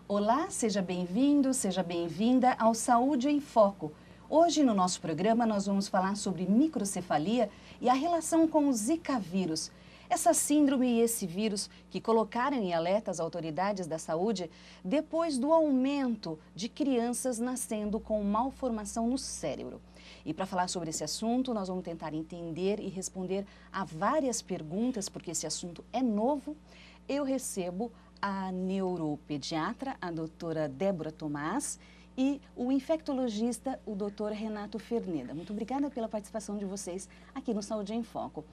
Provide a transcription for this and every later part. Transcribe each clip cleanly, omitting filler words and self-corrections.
Olá, seja bem-vindo, seja bem-vinda ao Saúde em Foco. Hoje no nosso programa nós vamos falar sobre microcefalia e a relação com o Zika vírus. Essa síndrome e esse vírus que colocaram em alerta as autoridades da saúde depois do aumento de crianças nascendo com malformação no cérebro. E para falar sobre esse assunto, nós vamos tentar entender e responder a várias perguntas, porque esse assunto é novo. Eu recebo a neuropediatra, a doutora Débora Tomás, e o infectologista, o doutor Renato Ferneda. Muito obrigada pela participação de vocês aqui no Saúde em Foco.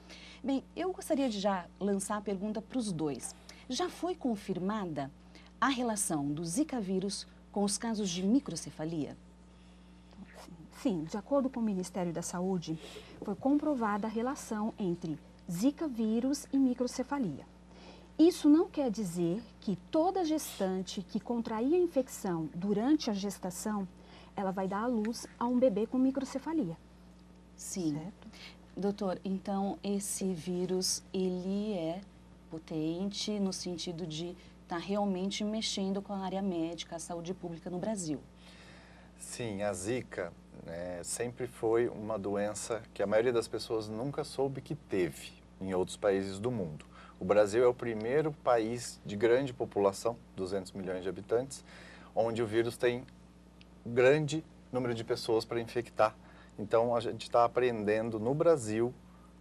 Bem, eu gostaria de já lançar a pergunta para os dois. Já foi confirmada a relação do Zika vírus com os casos de microcefalia? Sim, de acordo com o Ministério da Saúde, foi comprovada a relação entre Zika vírus e microcefalia. Isso não quer dizer que toda gestante que contrair a infecção durante a gestação, ela vai dar à luz a um bebê com microcefalia. Sim. Certo? Doutor, então esse vírus, ele é potente no sentido de estar realmente mexendo com a área médica, a saúde pública no Brasil? Sim, a Zika sempre foi uma doença que a maioria das pessoas nunca soube que teve em outros países do mundo. O Brasil é o primeiro país de grande população, 200 milhões de habitantes, onde o vírus tem grande número de pessoas para infectar. Então, a gente está aprendendo no Brasil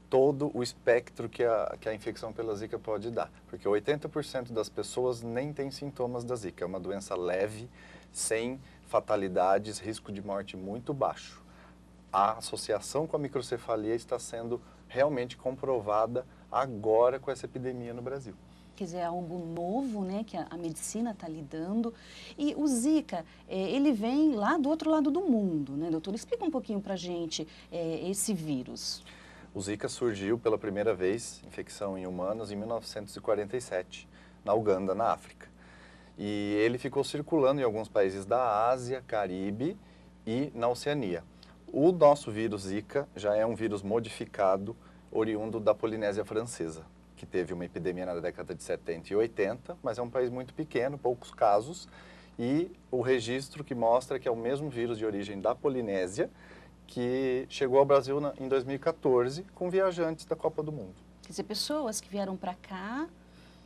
todo o espectro que a infecção pela Zika pode dar. Porque 80% das pessoas nem têm sintomas da Zika. É uma doença leve, sem fatalidades, risco de morte muito baixo. A associação com a microcefalia está sendo realmente comprovada agora com essa epidemia no Brasil. Quer dizer, é algo novo, né, que a medicina está lidando. E o Zika, ele vem lá do outro lado do mundo, né, doutor? Explica um pouquinho para a gente esse vírus. O Zika surgiu pela primeira vez, infecção em humanos, em 1947, na Uganda, na África. E ele ficou circulando em alguns países da Ásia, Caribe e na Oceania. O nosso vírus Zika já é um vírus modificado, oriundo da Polinésia Francesa, que teve uma epidemia na década de 70 e 80, mas é um país muito pequeno, poucos casos, e o registro que mostra que é o mesmo vírus de origem da Polinésia, que chegou ao Brasil em 2014 com viajantes da Copa do Mundo. Quer dizer, pessoas que vieram para cá...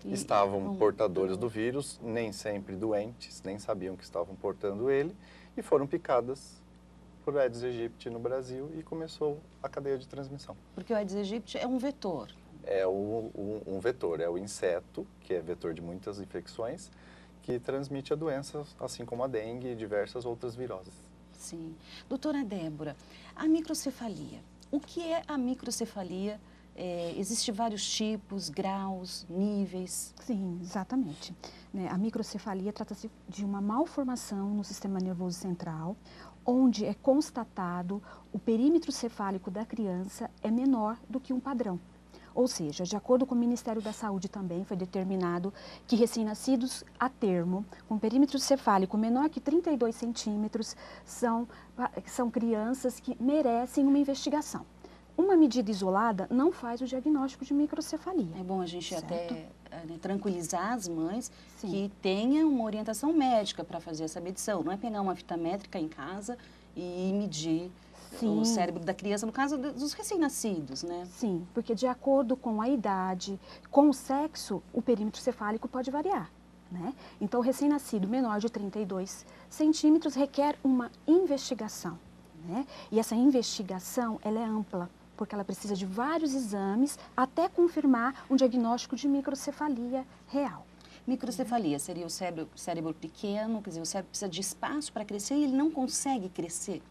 Estavam portadores do vírus, nem sempre doentes, nem sabiam que estavam portando ele, e foram picadas por Aedes aegypti no Brasil e começou a cadeia de transmissão. Porque o Aedes aegypti é um vetor. É um vetor, é o inseto, que é vetor de muitas infecções, que transmite a doença, assim como a dengue e diversas outras viroses. Sim. Doutora Débora, a microcefalia. O que é a microcefalia? Existem vários tipos, graus, níveis? Sim, exatamente. A microcefalia trata-se de uma malformação no sistema nervoso central, onde é constatado o perímetro cefálico da criança é menor do que um padrão. Ou seja, de acordo com o Ministério da Saúde também foi determinado que recém-nascidos a termo, com perímetro cefálico menor que 32 centímetros, são crianças que merecem uma investigação. Uma medida isolada não faz o diagnóstico de microcefalia. É bom a gente até tranquilizar as mães. Sim. Que tenha uma orientação médica para fazer essa medição. Não é pegar uma fita métrica em casa e medir o cérebro da criança, no caso dos recém-nascidos, né? Sim, porque de acordo com a idade, com o sexo, o perímetro cefálico pode variar, né? Então, o recém-nascido menor de 32 centímetros requer uma investigação, né? E essa investigação, ela é ampla, porque ela precisa de vários exames até confirmar um diagnóstico de microcefalia real. Microcefalia seria o cérebro pequeno, quer dizer, o cérebro precisa de espaço para crescer e ele não consegue crescer?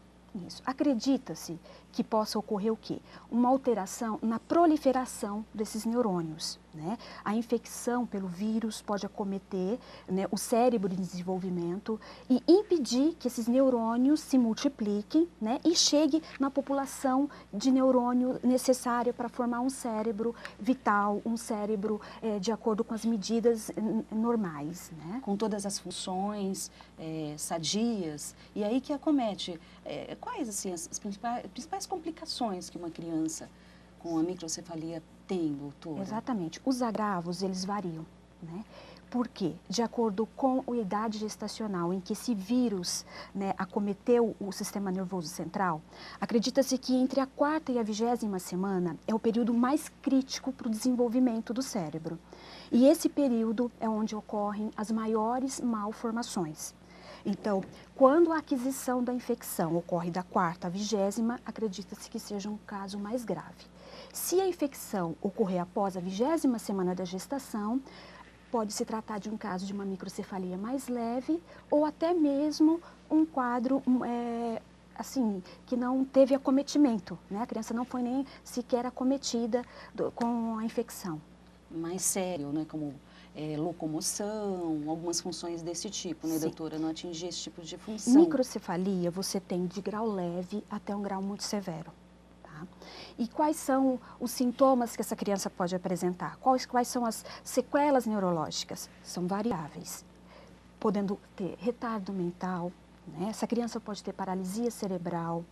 Isso. Acredita-se que possa ocorrer o quê? Uma alteração na proliferação desses neurônios, né? A infecção pelo vírus pode acometer, né, o cérebro em desenvolvimento e impedir que esses neurônios se multipliquem, né, e chegue na população de neurônio necessária para formar um cérebro vital, um cérebro de acordo com as medidas normais, né? Com todas as funções sadias, e aí que acomete. Quais assim, as principais complicações que uma criança com a microcefalia tem, doutora? Exatamente. Os agravos, eles variam, né? Por quê? De acordo com a idade gestacional em que esse vírus, né, acometeu o sistema nervoso central, acredita-se que entre a 4ª e a 20ª semana é o período mais crítico para o desenvolvimento do cérebro. E esse período é onde ocorrem as maiores malformações. Então, quando a aquisição da infecção ocorre da 4ª à 20ª, acredita-se que seja um caso mais grave. Se a infecção ocorrer após a 20ª semana da gestação, pode se tratar de um caso de uma microcefalia mais leve ou até mesmo um quadro assim, que não teve acometimento, né? A criança não foi nem sequer acometida com a infecção. Mais sério, né? Como locomoção, algumas funções desse tipo, né, Sim. doutora? Não atingir esse tipo de função. Microcefalia você tem de grau leve até um grau muito severo. E quais são os sintomas que essa criança pode apresentar? Quais são as sequelas neurológicas? São variáveis, podendo ter retardo mental, né? Essa criança pode ter paralisia cerebral,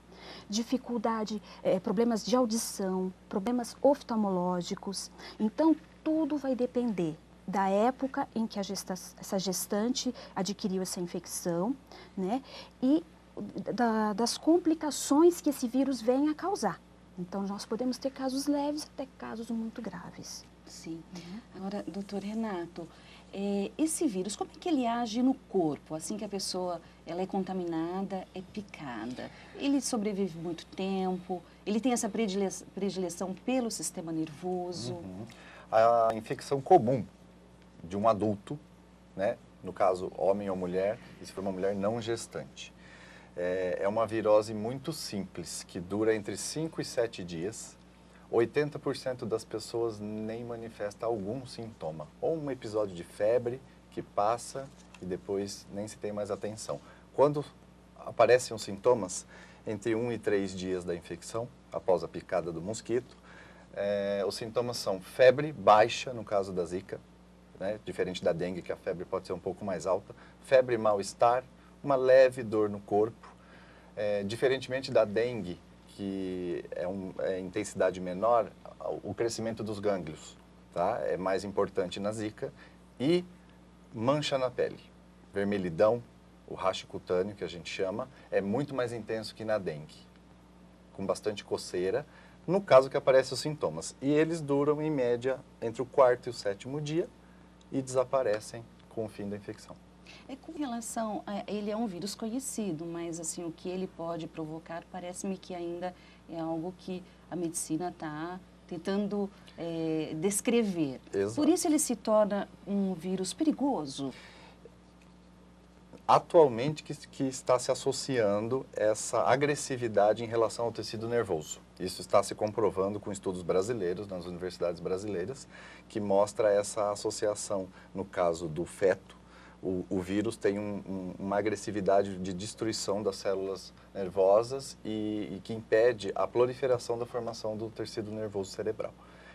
dificuldade, problemas de audição, problemas oftalmológicos. Então, tudo vai depender da época em que essa gestante adquiriu essa infecção, né? E das complicações que esse vírus vem a causar. Então, nós podemos ter casos leves até casos muito graves. Sim. Agora, doutor Renato, esse vírus, como é que ele age no corpo? Assim que a pessoa ela é contaminada, é picada. Ele sobrevive muito tempo? Ele tem essa predileção pelo sistema nervoso? A infecção comum de um adulto, né? No caso, homem ou mulher, e se for uma mulher não gestante. É uma virose muito simples, que dura entre 5 e 7 dias. 80% das pessoas nem manifesta algum sintoma. Ou um episódio de febre que passa e depois nem se tem mais atenção. Quando aparecem os sintomas, entre 1 e 3 dias da infecção, após a picada do mosquito, os sintomas são febre baixa, no caso da Zika, né? Diferente da dengue, que a febre pode ser um pouco mais alta. Febre, mal-estar, uma leve dor no corpo, diferentemente da dengue, que é intensidade menor, o crescimento dos gânglios, tá? É mais importante na Zika, e mancha na pele, vermelhidão, o racho cutâneo, que a gente chama, é muito mais intenso que na dengue, com bastante coceira, no caso que aparecem os sintomas. E eles duram, em média, entre o 4º e o 7º dia e desaparecem com o fim da infecção. Com relação ele é um vírus conhecido, mas assim, o que ele pode provocar parece-me que ainda é algo que a medicina está tentando descrever. Exato. Por isso ele se torna um vírus perigoso? Atualmente que está se associando essa agressividade em relação ao tecido nervoso. Isso está se comprovando com estudos brasileiros, nas universidades brasileiras, que mostra essa associação, no caso do feto. O vírus tem uma agressividade de destruição das células nervosas e que impede a proliferação da formação do tecido nervoso cerebral.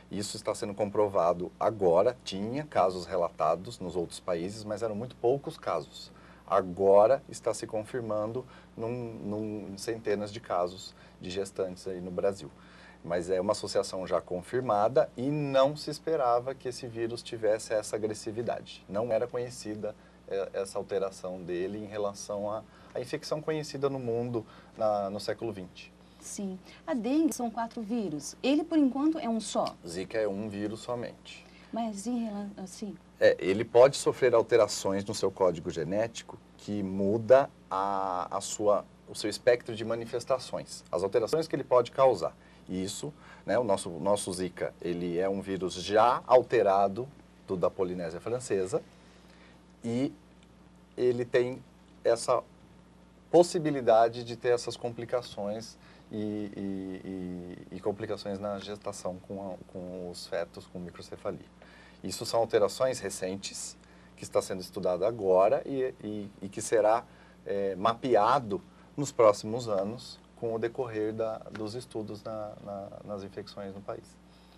Isso está sendo comprovado agora, tinha casos relatados nos outros países, mas eram muito poucos casos. Agora está se confirmando em centenas de casos de gestantes aí no Brasil. Mas é uma associação já confirmada e não se esperava que esse vírus tivesse essa agressividade. Não era conhecida essa alteração dele em relação à infecção conhecida no mundo no século XX. Sim. A dengue são 4 vírus. Ele, por enquanto, é um só. Zika é um vírus somente. Mas em relação, assim... Ele pode sofrer alterações no seu código genético que muda o seu espectro de manifestações. As alterações que ele pode causar. Isso, né, o nosso Zika, ele é um vírus já alterado da Polinésia Francesa, e ele tem essa possibilidade de ter essas complicações e complicações na gestação com os fetos com microcefalia. Isso são alterações recentes, que está sendo estudado agora e que será mapeado nos próximos anos com o decorrer dos estudos nas infecções no país.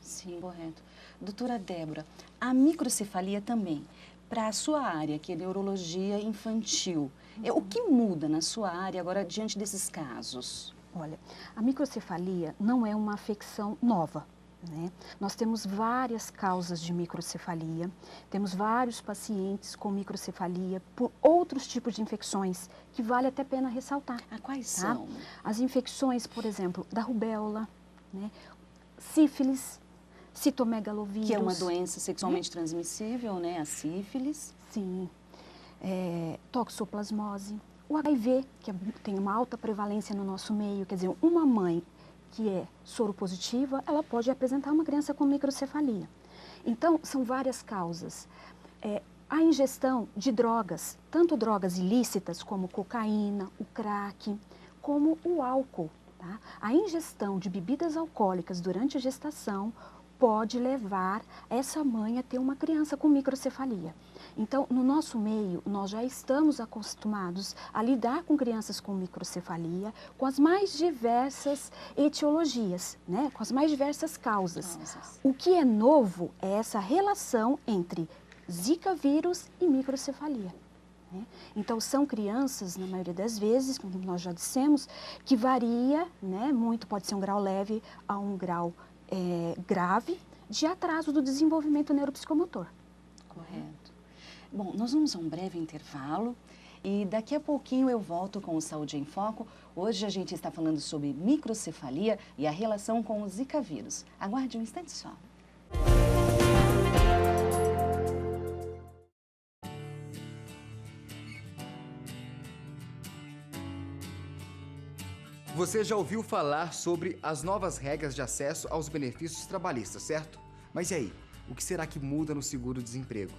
Sim, correto. Doutora Débora, a microcefalia também, para a sua área, que é neurologia infantil, o que muda na sua área agora diante desses casos? Olha, a microcefalia não é uma afecção nova, né? Nós temos várias causas de microcefalia, temos vários pacientes com microcefalia por outros tipos de infecções, que vale até a pena ressaltar. Quais tá? são? As infecções, por exemplo, da rubéola, né? Sífilis, citomegalovírus. Que é uma doença sexualmente transmissível, né? A sífilis. Sim. Toxoplasmose. O HIV, que tem uma alta prevalência no nosso meio, quer dizer, uma mãe que é soropositiva, ela pode apresentar uma criança com microcefalia. Então, são várias causas. A ingestão de drogas, tanto drogas ilícitas como cocaína, o crack, como o álcool. Tá? A ingestão de bebidas alcoólicas durante a gestação pode levar essa mãe a ter uma criança com microcefalia. Então, no nosso meio, nós já estamos acostumados a lidar com crianças com microcefalia, com as mais diversas etiologias, né? Com as mais diversas causas. O que é novo é essa relação entre Zika vírus e microcefalia. Né? Então, são crianças, na maioria das vezes, como nós já dissemos, que varia, né? Muito, pode ser um grau leve a um grau grave de atraso do desenvolvimento neuropsicomotor. Correto. Bom, nós vamos a um breve intervalo e daqui a pouquinho eu volto com o Saúde em Foco. Hoje a gente está falando sobre microcefalia e a relação com o Zika vírus. Aguarde um instante só. Você já ouviu falar sobre as novas regras de acesso aos benefícios trabalhistas, certo? Mas e aí, o que será que muda no seguro-desemprego?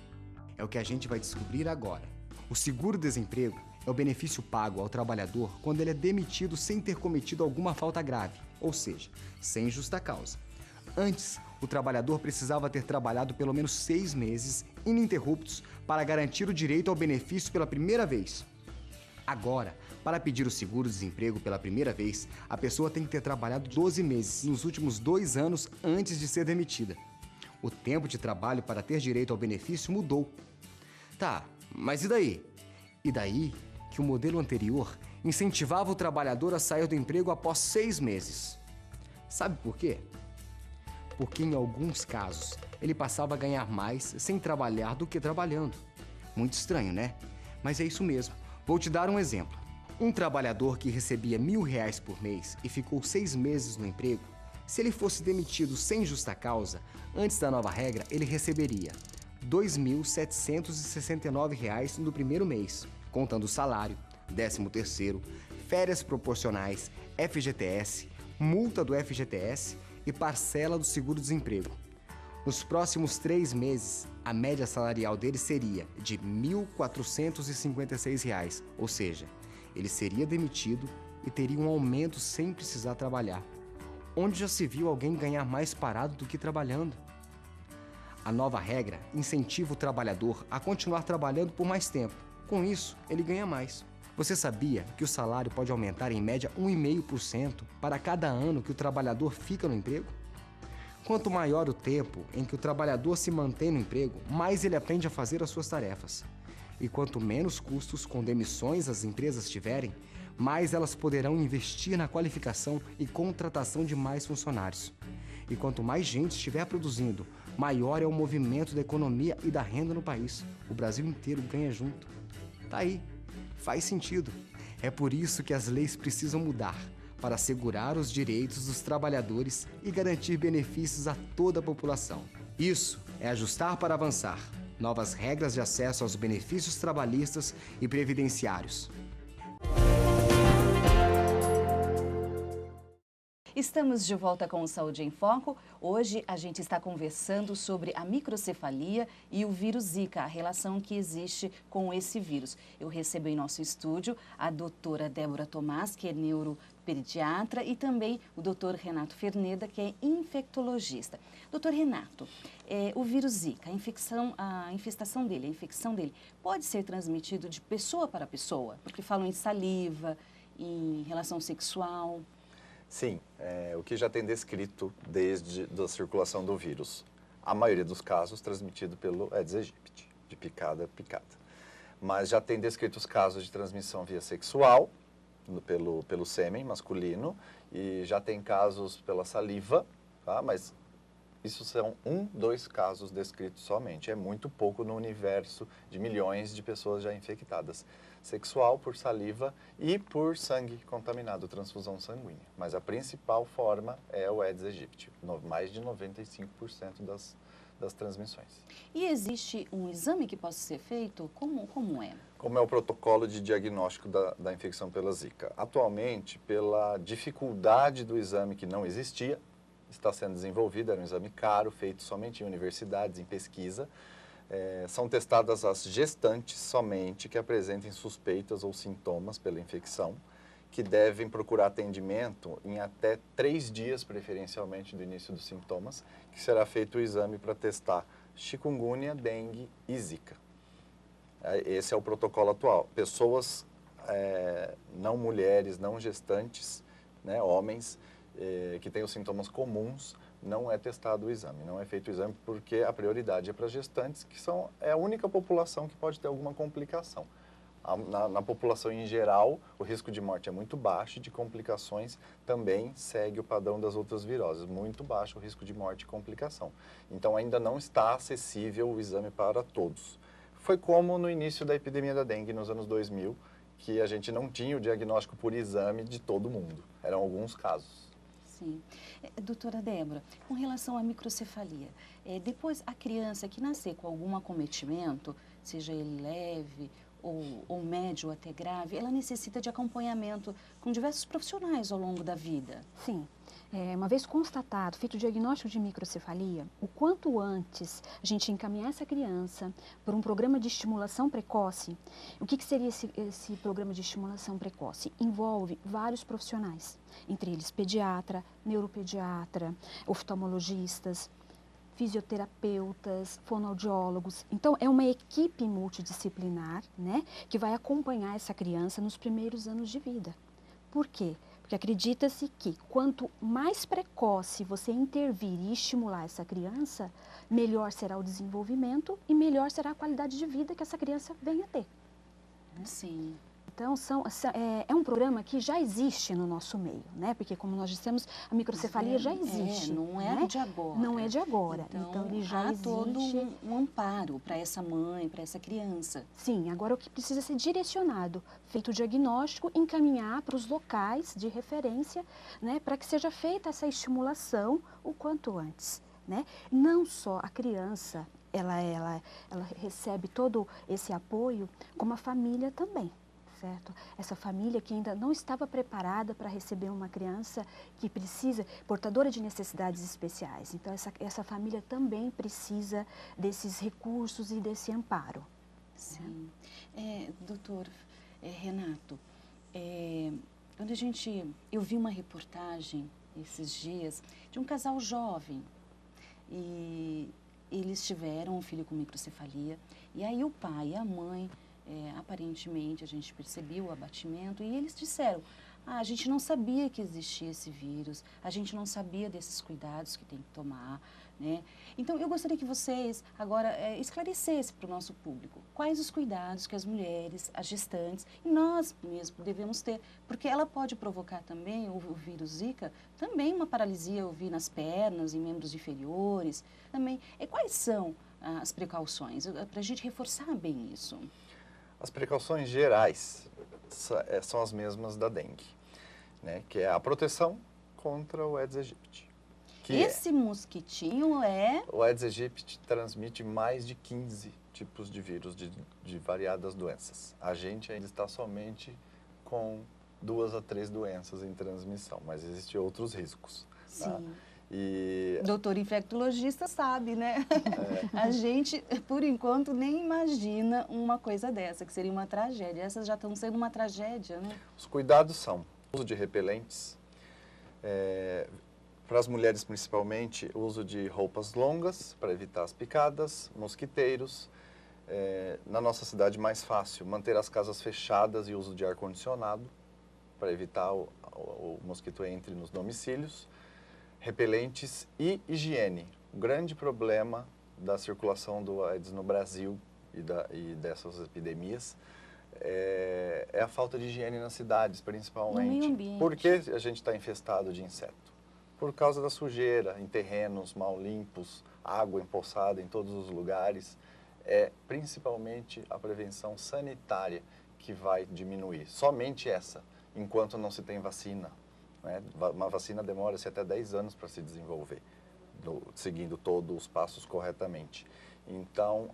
É o que a gente vai descobrir agora. O seguro-desemprego é o benefício pago ao trabalhador quando ele é demitido sem ter cometido alguma falta grave, ou seja, sem justa causa. Antes, o trabalhador precisava ter trabalhado pelo menos 6 meses ininterruptos para garantir o direito ao benefício pela primeira vez. Agora, para pedir o seguro-desemprego pela primeira vez, a pessoa tem que ter trabalhado 12 meses nos últimos 2 anos antes de ser demitida. O tempo de trabalho para ter direito ao benefício mudou. Tá, mas e daí? E daí que o modelo anterior incentivava o trabalhador a sair do emprego após 6 meses. Sabe por quê? Porque em alguns casos ele passava a ganhar mais sem trabalhar do que trabalhando. Muito estranho, né? Mas é isso mesmo. Vou te dar um exemplo. Um trabalhador que recebia R$1.000 por mês e ficou 6 meses no emprego, se ele fosse demitido sem justa causa, antes da nova regra, ele receberia R$ 2.769 no primeiro mês, contando salário, 13º, férias proporcionais, FGTS, multa do FGTS e parcela do seguro-desemprego. Nos próximos 3 meses, a média salarial dele seria de R$ 1.456, ou seja, ele seria demitido e teria um aumento sem precisar trabalhar. Onde já se viu alguém ganhar mais parado do que trabalhando? A nova regra incentiva o trabalhador a continuar trabalhando por mais tempo. Com isso, ele ganha mais. Você sabia que o salário pode aumentar em média 1,5% para cada ano que o trabalhador fica no emprego? Quanto maior o tempo em que o trabalhador se mantém no emprego, mais ele aprende a fazer as suas tarefas. E quanto menos custos com demissões as empresas tiverem, mais elas poderão investir na qualificação e contratação de mais funcionários. E quanto mais gente estiver produzindo, maior é o movimento da economia e da renda no país. O Brasil inteiro ganha junto. Tá aí, faz sentido. É por isso que as leis precisam mudar, para assegurar os direitos dos trabalhadores e garantir benefícios a toda a população. Isso é ajustar para avançar. Novas regras de acesso aos benefícios trabalhistas e previdenciários. Estamos de volta com o Saúde em Foco. Hoje a gente está conversando sobre a microcefalia e o vírus Zika, a relação que existe com esse vírus. Eu recebo em nosso estúdio a doutora Débora Tomás, que é neuropediatra, e também o doutor Renato Ferneda, que é infectologista. Doutor Renato, o vírus Zika, a infecção dele, pode ser transmitido de pessoa para pessoa? Porque falam em saliva, em relação sexual. Sim, o que já tem descrito desde a circulação do vírus. A maioria dos casos transmitido pelo Aedes aegypti, de picada a picada. Mas já tem descrito os casos de transmissão via sexual, pelo sêmen masculino, e já tem casos pela saliva, tá? Mas isso são 2 casos descritos somente. É muito pouco no universo de milhões de pessoas já infectadas. Sexual por saliva e por sangue contaminado, transfusão sanguínea. Mas a principal forma é o Aedes aegypti, mais de 95% das transmissões. E existe um exame que possa ser feito? Como é? Como é o protocolo de diagnóstico da infecção pela Zika? Atualmente, pela dificuldade do exame que não existia, está sendo desenvolvido, era um exame caro, feito somente em universidades, em pesquisa. São testadas as gestantes somente que apresentem suspeitas ou sintomas pela infecção, que devem procurar atendimento em até 3 dias, preferencialmente, do início dos sintomas, que será feito o exame para testar chikungunya, dengue e zika. Esse é o protocolo atual. Pessoas, não mulheres, não gestantes, né, homens, que têm os sintomas comuns, não é testado o exame, não é feito o exame porque a prioridade é para gestantes, que é a única população que pode ter alguma complicação. Na população em geral, o risco de morte é muito baixo e de complicações também segue o padrão das outras viroses, muito baixo o risco de morte e complicação. Então ainda não está acessível o exame para todos. Foi como no início da epidemia da dengue, nos anos 2000, que a gente não tinha o diagnóstico por exame de todo mundo, eram alguns casos. Sim. Doutora Débora, com relação à microcefalia, depois a criança que nascer com algum acometimento, seja ele leve ou médio ou até grave, ela necessita de acompanhamento com diversos profissionais ao longo da vida? Sim. Uma vez constatado, feito o diagnóstico de microcefalia, o quanto antes a gente encaminhar essa criança por um programa de estimulação precoce. O que seria esse programa de estimulação precoce? Envolve vários profissionais, entre eles pediatra, neuropediatra, oftalmologistas, fisioterapeutas, fonoaudiólogos. Então, é uma equipe multidisciplinar, né, que vai acompanhar essa criança nos primeiros anos de vida. Por quê? Porque acredita-se que quanto mais precoce você intervir e estimular essa criança, melhor será o desenvolvimento e melhor será a qualidade de vida que essa criança venha a ter. Sim. Então, é um programa que já existe no nosso meio, né? Porque, como nós dissemos, a microcefalia já existe. Não é, né? de agora. Não é de agora. Então ele já existe. Há todo um amparo para essa mãe, para essa criança. Sim, agora o que precisa ser direcionado, feito o diagnóstico, encaminhar para os locais de referência, né? Para que seja feita essa estimulação o quanto antes, né? Não só a criança, ela recebe todo esse apoio, como a família também. Certo? Essa família que ainda não estava preparada para receber uma criança que precisa, portadora de necessidades especiais. Então, essa família também precisa desses recursos e desse amparo. Sim. Doutor Renato, quando eu vi uma reportagem esses dias de um casal jovem e eles tiveram um filho com microcefalia e aí o pai e a mãe aparentemente a gente percebeu o abatimento e eles disseram, a gente não sabia que existia esse vírus, a gente não sabia desses cuidados que tem que tomar, né? Então eu gostaria que vocês agora esclarecessem para o nosso público quais os cuidados que as mulheres, as gestantes e nós mesmo devemos ter, porque ela pode provocar também, o vírus Zika, também uma paralisia, eu vi nas pernas, em membros inferiores, também. Quais são as precauções, para a gente reforçar bem isso? As precauções gerais são as mesmas da dengue, né? Que é a proteção contra o Aedes aegypti. Esse mosquitinho O Aedes aegypti transmite mais de 15 tipos de vírus de variadas doenças. A gente ainda está somente com 2 a 3 doenças em transmissão, mas existem outros riscos. Sim. Tá? Doutor infectologista sabe, né? A gente, por enquanto, nem imagina uma coisa dessa, que seria uma tragédia. Essas já estão sendo uma tragédia, né? Os cuidados são o uso de repelentes, para as mulheres principalmente, o uso de roupas longas para evitar as picadas, mosquiteiros. Na nossa cidade, mais fácil, manter as casas fechadas e uso de ar-condicionado para evitar o mosquito entre nos domicílios. Repelentes e higiene. O grande problema da circulação do Aedes no Brasil e dessas epidemias é a falta de higiene nas cidades, principalmente. No meio ambiente. Por que a gente está infestado de inseto? por causa da sujeira em terrenos mal limpos, água empoçada em todos os lugares. É principalmente a prevenção sanitária que vai diminuir. Somente essa, enquanto não se tem vacina. Né? Uma vacina demora-se até 10 anos para se desenvolver, seguindo todos os passos corretamente. Então,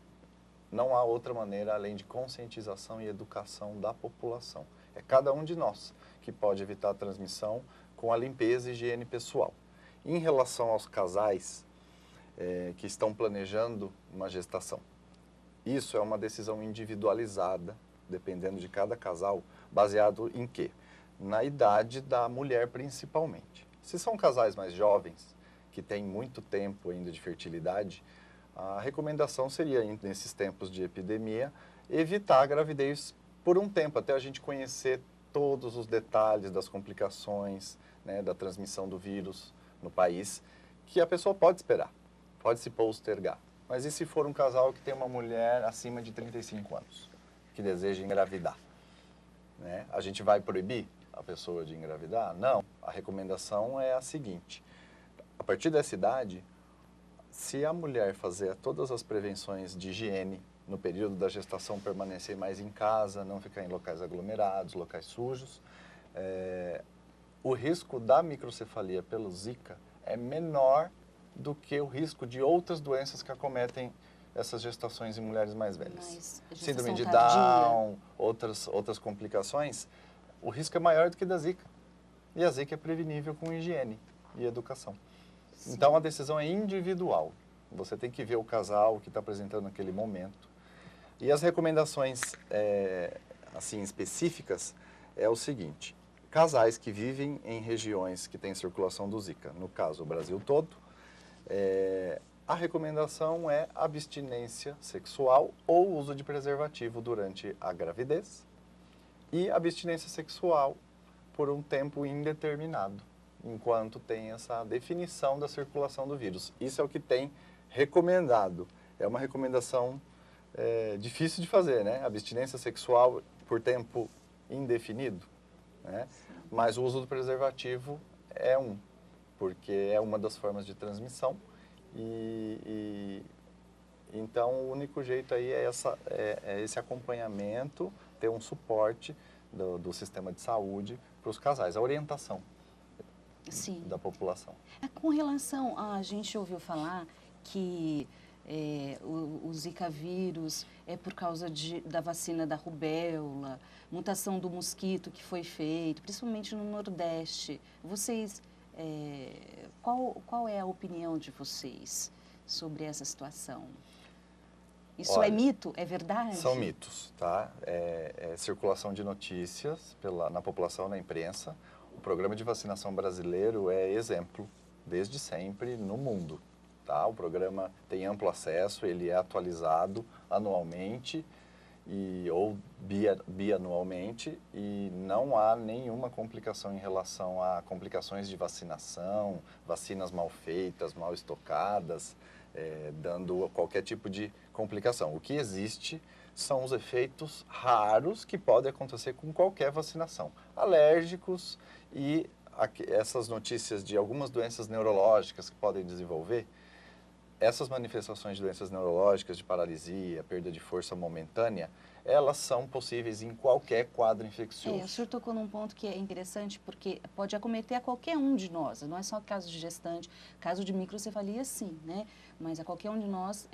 não há outra maneira além de conscientização e educação da população. É cada um de nós que pode evitar a transmissão com a limpeza e higiene pessoal. Em relação aos casais que estão planejando uma gestação, isso é uma decisão individualizada, dependendo de cada casal, baseado em quê? Na idade da mulher principalmente. Se são casais mais jovens, que têm muito tempo ainda de fertilidade, a recomendação seria, nesses tempos de epidemia, evitar a gravidez por um tempo, até a gente conhecer todos os detalhes das complicações, né, da transmissão do vírus no país, que a pessoa pode esperar, pode se postergar. Mas e se for um casal que tem uma mulher acima de 35 anos, que deseja engravidar? Né? A gente vai proibir a pessoa de engravidar? Não. A recomendação é a seguinte: a partir dessa idade, se a mulher fazer todas as prevenções de higiene no período da gestação, permanecer mais em casa, não ficar em locais aglomerados, locais sujos, o risco da microcefalia pelo Zika é menor do que o risco de outras doenças que acometem essas gestações em mulheres mais velhas. Síndrome de Down, outras complicações, o risco é maior do que da Zika. E a Zika é prevenível com higiene e educação. Sim. Então, a decisão é individual. Você tem que ver o casal que está apresentando naquele momento. E as recomendações assim, específicas é o seguinte: casais que vivem em regiões que têm circulação do Zika, no caso o Brasil todo, a recomendação é abstinência sexual ou uso de preservativo durante a gravidez e abstinência sexual por um tempo indeterminado, enquanto tem essa definição da circulação do vírus. Isso é o que tem recomendado. É uma recomendação difícil de fazer, né? Abstinência sexual por tempo indefinido, né? Mas o uso do preservativo porque é uma das formas de transmissão então o único jeito aí é esse acompanhamento, ter um suporte do sistema de saúde para os casais, a orientação Sim. da população. Com relação a gente ouviu falar que o Zika vírus é por causa da vacina da rubéola, mutação do mosquito que foi feito, principalmente no Nordeste. Vocês, qual é a opinião de vocês sobre essa situação? Isso é mito? É verdade? São mitos, tá? Circulação de notícias na população, na imprensa. O programa de vacinação brasileiro é exemplo, desde sempre, no mundo. Tá? O programa tem amplo acesso, ele é atualizado anualmente ou bianualmente e não há nenhuma complicação em relação a complicações de vacinação, vacinas mal feitas, mal estocadas, dando qualquer tipo de complicação. O que existe são os efeitos raros que podem acontecer com qualquer vacinação. Alérgicos e essas notícias de algumas doenças neurológicas que podem desenvolver. Essas manifestações de doenças neurológicas, de paralisia, perda de força momentânea, elas são possíveis em qualquer quadro infeccioso. O senhor tocou num ponto que é interessante, porque pode acometer a qualquer um de nós, não é só caso de gestante, caso de microcefalia sim, né? Mas a qualquer um de nós,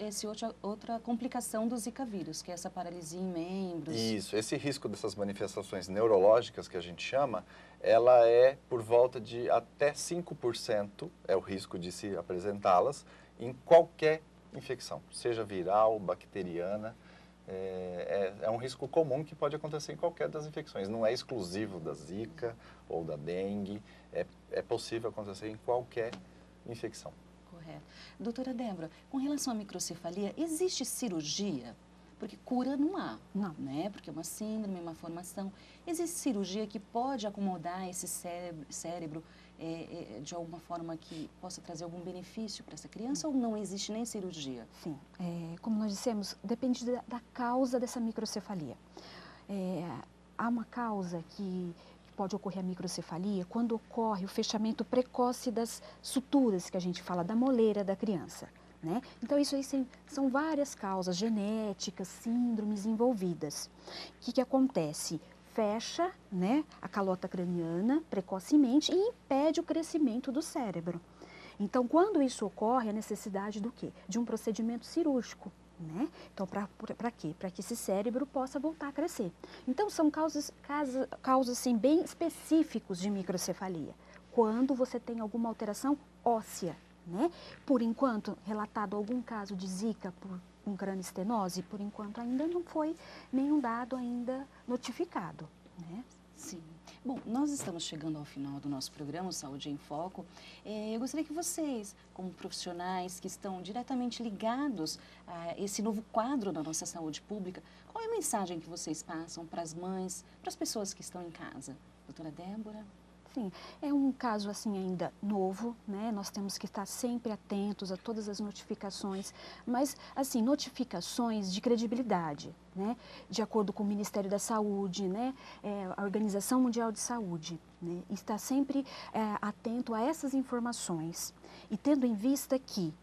outra complicação do Zika vírus, que é essa paralisia em membros. Isso, esse risco dessas manifestações neurológicas que a gente chama, ela é por volta de até 5% é o risco de se apresentá-las, em qualquer infecção, seja viral, bacteriana, é um risco comum que pode acontecer em qualquer das infecções. Não é exclusivo da Zika ou da dengue, é possível acontecer em qualquer infecção. Correto. Doutora Débora, com relação à microcefalia, existe cirurgia? Porque cura não há, né? Porque é uma síndrome, uma formação. Existe cirurgia que pode acomodar esse cérebro de alguma forma que possa trazer algum benefício para essa criança ou não existe nem cirurgia? Sim, como nós dissemos, depende da causa dessa microcefalia. Há uma causa que pode ocorrer a microcefalia quando ocorre o fechamento precoce das suturas, que a gente fala da moleira da criança, né? Então, isso aí são várias causas genéticas, síndromes envolvidas. O que acontece? Fecha, né, a calota craniana precocemente e impede o crescimento do cérebro. Então, quando isso ocorre, a necessidade do quê? De um procedimento cirúrgico, né? Então, para quê? Para que esse cérebro possa voltar a crescer. Então, são causas assim, bem específicos de microcefalia. Quando você tem alguma alteração óssea, né? Por enquanto, relatado algum caso de zika com crânioestenose, por enquanto ainda não foi nenhum dado ainda notificado, né? Sim. Bom, nós estamos chegando ao final do nosso programa, Saúde em Foco. Eu gostaria que vocês, como profissionais que estão diretamente ligados a esse novo quadro da nossa saúde pública, qual é a mensagem que vocês passam para as mães, para as pessoas que estão em casa? Doutora Débora? Sim, é um caso assim ainda novo, né? Nós temos que estar sempre atentos a todas as notificações, mas assim, notificações de credibilidade, né? De acordo com o Ministério da Saúde, né? A Organização Mundial de Saúde, né? Está sempre atento a essas informações e tendo em vista que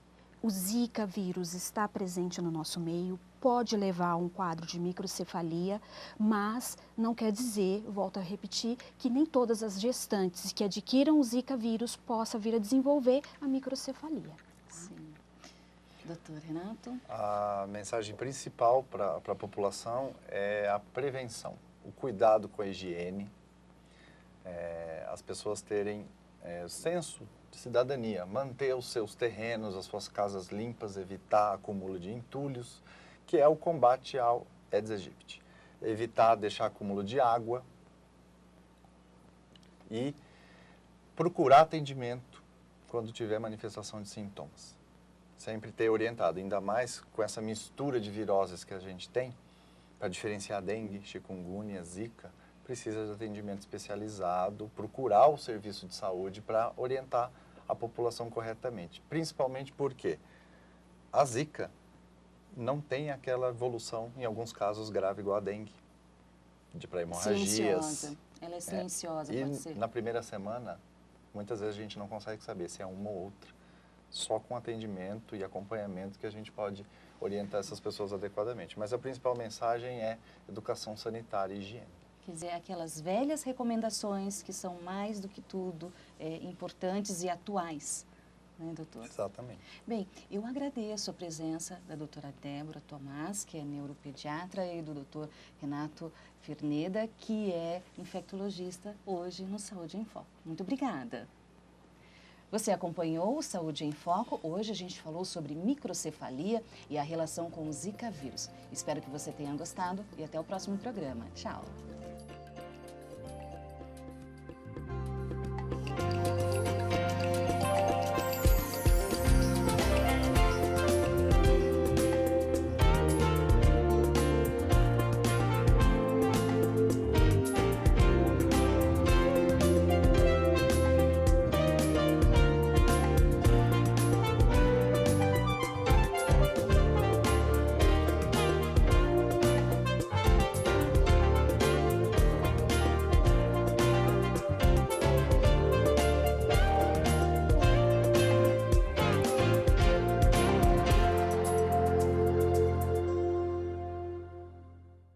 o Zika vírus está presente no nosso meio, pode levar a um quadro de microcefalia, mas não quer dizer, volto a repetir, que nem todas as gestantes que adquiram o Zika vírus possam vir a desenvolver a microcefalia. Sim. Doutor Renato? A mensagem principal para a população é a prevenção, o cuidado com a higiene, as pessoas terem senso de cidadania, manter os seus terrenos, as suas casas limpas, evitar acúmulo de entulhos, que é o combate ao Aedes aegypti. Evitar deixar acúmulo de água e procurar atendimento quando tiver manifestação de sintomas. Sempre ter orientado, ainda mais com essa mistura de viroses que a gente tem, para diferenciar dengue, chikungunya, zika, precisa de atendimento especializado, procurar o serviço de saúde para orientar a população corretamente. Principalmente porque a zika não tem aquela evolução, em alguns casos, grave igual a dengue, para hemorragias. Silenciosa. Ela é silenciosa, pode ser. E na primeira semana, muitas vezes a gente não consegue saber se é uma ou outra. Só com atendimento e acompanhamento que a gente pode orientar essas pessoas adequadamente. Mas a principal mensagem é educação sanitária e higiene. Quer dizer, aquelas velhas recomendações que são mais do que tudo importantes e atuais, né, doutor? Exatamente. Bem, eu agradeço a presença da doutora Débora Tomás, que é neuropediatra, e do doutor Renato Ferneda, que é infectologista, hoje no Saúde em Foco. Muito obrigada. Você acompanhou o Saúde em Foco. Hoje a gente falou sobre microcefalia e a relação com o Zika vírus. Espero que você tenha gostado e até o próximo programa. Tchau!